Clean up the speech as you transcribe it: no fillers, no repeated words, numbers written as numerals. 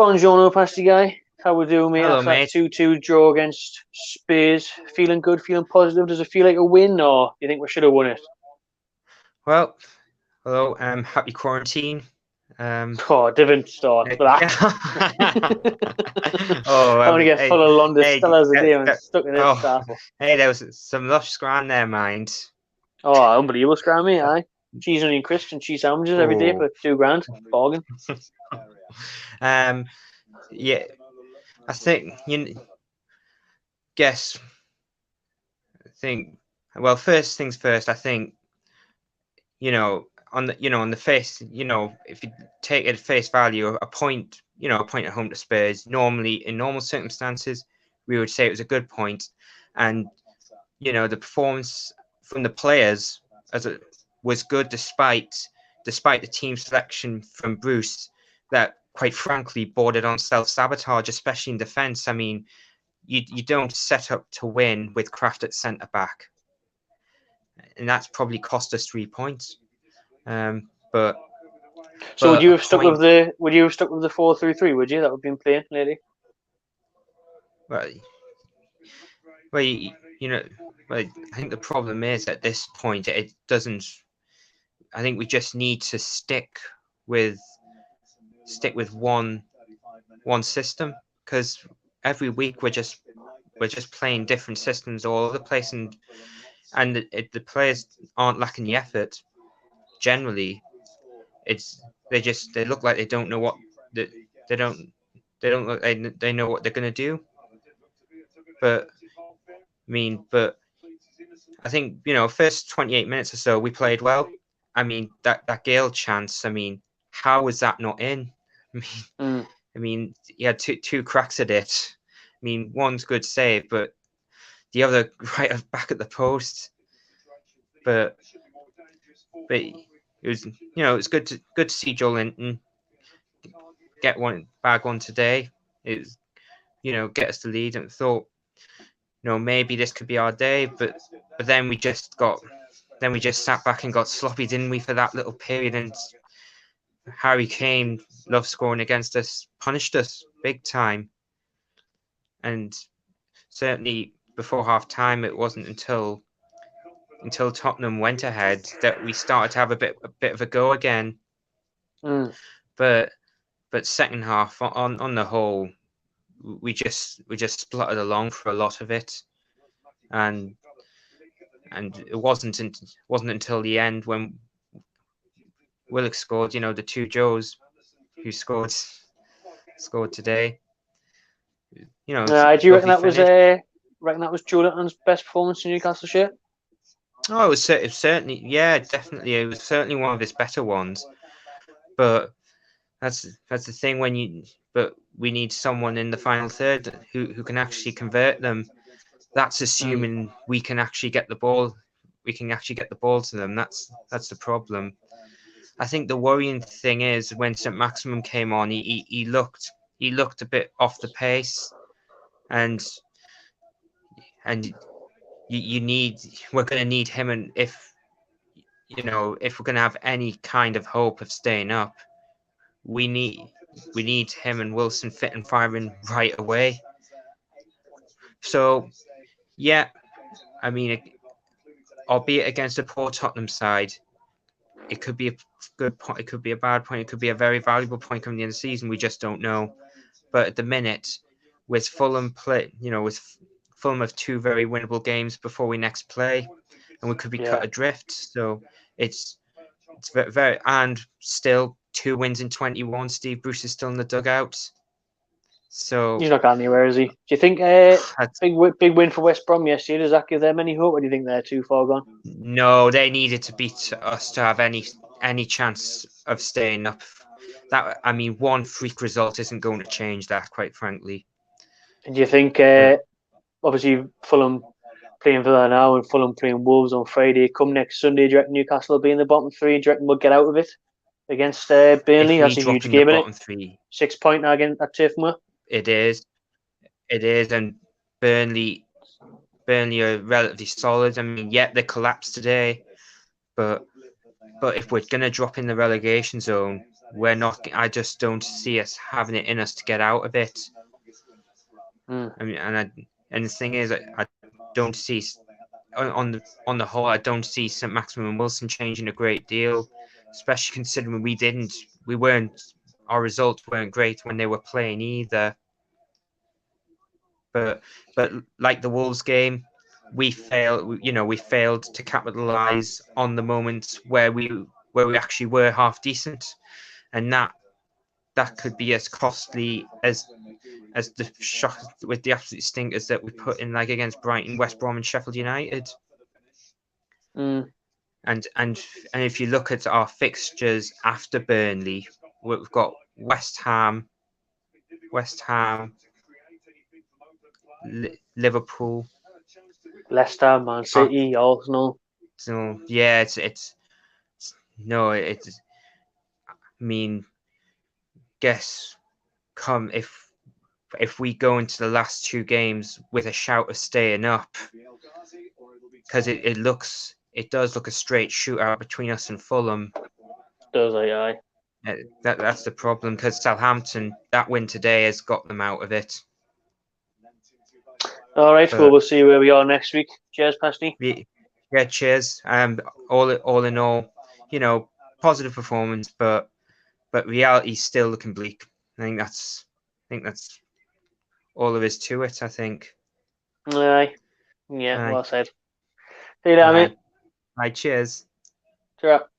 Buongiorno, Pasty guy. How we doing, mate? Hello, After mate. that 2-2 draw against Spurs. Feeling good, feeling positive. Does it feel like a win, or do you think we should have won it? Well, hello. Happy quarantine. Oh, different start for that. Oh, I'm gonna get hey, full of London hey, Stellas today and stuck in this oh, starter. hey, there was some lush scran there, mind. Oh, unbelievable, scram, mate. Aye. Cheese, onion, crisps, and cheese sandwiches every day for £2 bargain. Yeah, I think guess. I think. Well, first things first. I think on the face, if you take it at face value, a point at home to Spurs, normally in normal circumstances, we would say it was a good point, and the performance from the players was good despite the team selection from Bruce that quite frankly bordered on self-sabotage, especially in defence. I mean, you don't set up to win with Kraft at centre back, and that's probably cost us 3 points. But would you have stuck with the 4-3-3? Would you? That would have been playing lately. Well, I think the problem is at this point it doesn't. I think we just need to stick with one system, because every week we're just playing different systems all over the place, and the players aren't lacking the effort. Generally, they look like they don't know what they don't look like they know what they're gonna do. But I think first 28 minutes or so we played well. I mean that Gale chance. I mean, how was that not in? I mean, he had two cracks at it. I mean, one's good save, but the other right back at the post. But it was it's good to see Joelinton bag one today. It get us the lead, and thought maybe this could be our day. But then we just sat back and got sloppy, didn't we, for that little period? And Harry Kane, loved scoring against us, punished us big time. And certainly before half time, it wasn't until Tottenham went ahead that we started to have a bit of a go again. But second half, on the whole, we just spluttered along for a lot of it, and it wasn't until the end when Willock scored. The two Joes who scored today. Do you reckon that was Joelinton's best performance in Newcastle shirt? Oh, it was certainly, yeah, definitely. It was certainly one of his better ones. But that's the thing but we need someone in the final third who can actually convert them. That's assuming we can actually get the ball. We can actually get the ball to them. That's the problem. I think the worrying thing is when St. Maximum came on, he looked a bit off the pace, and we're going to need him, and if we're going to have any kind of hope of staying up, we need him and Wilson fit and firing right away. So yeah, I mean, albeit against a poor Tottenham side, it could be a good point, it could be a bad point, it could be a very valuable point coming the end of the season. We just don't know. But at the minute, with Fulham with Fulham have two very winnable games before we next play, and we could be cut adrift. So it's very, and still 2 wins in 21. Steve Bruce is still in the dugout. So he's not going anywhere, is he? Do you think big win for West Brom yesterday? Does that give them any hope, or do you think they're too far gone? No, they needed to beat us to have any chance of staying up. That, I mean, one freak result isn't going to change that, quite frankly. And do you think, obviously, Fulham playing for that now, and Fulham playing Wolves on Friday, come next Sunday, do you reckon Newcastle will be in the bottom three? Do you reckon we'll get out of it against Burnley? That's a huge game, isn't it? 3. 6 point against at Turf Moor. It is, and Burnley are relatively solid. I mean, they collapsed today, but if we're gonna drop in the relegation zone, we're not. I just don't see us having it in us to get out of it. Mm. I mean, and the thing is, I don't see on the whole, I don't see St. Maximin and Wilson changing a great deal, especially considering our results weren't great when they were playing either. But like the Wolves game, we failed. We failed to capitalize on the moments where we actually were half decent, and that could be as costly as the shock with the absolute stinkers that we put in, like against Brighton, West Brom, and Sheffield United. Mm. And if you look at our fixtures after Burnley, we've got West Ham, Liverpool, Leicester, Man City, Arsenal. So yeah, it's no, it's. I mean, guess come if we go into the last two games with a shout of staying up, because it does look a straight shootout between us and Fulham. Does aye. That's the problem, because Southampton, that win today has got them out of it. All right, well, we'll see where we are next week. Cheers, Pasty. Yeah, cheers. All in all, positive performance, but reality's still looking bleak. I think that's all there is to it. I think. Aye. Yeah, Aye. well said. See you later, mate. Aye, cheers. Cheer up.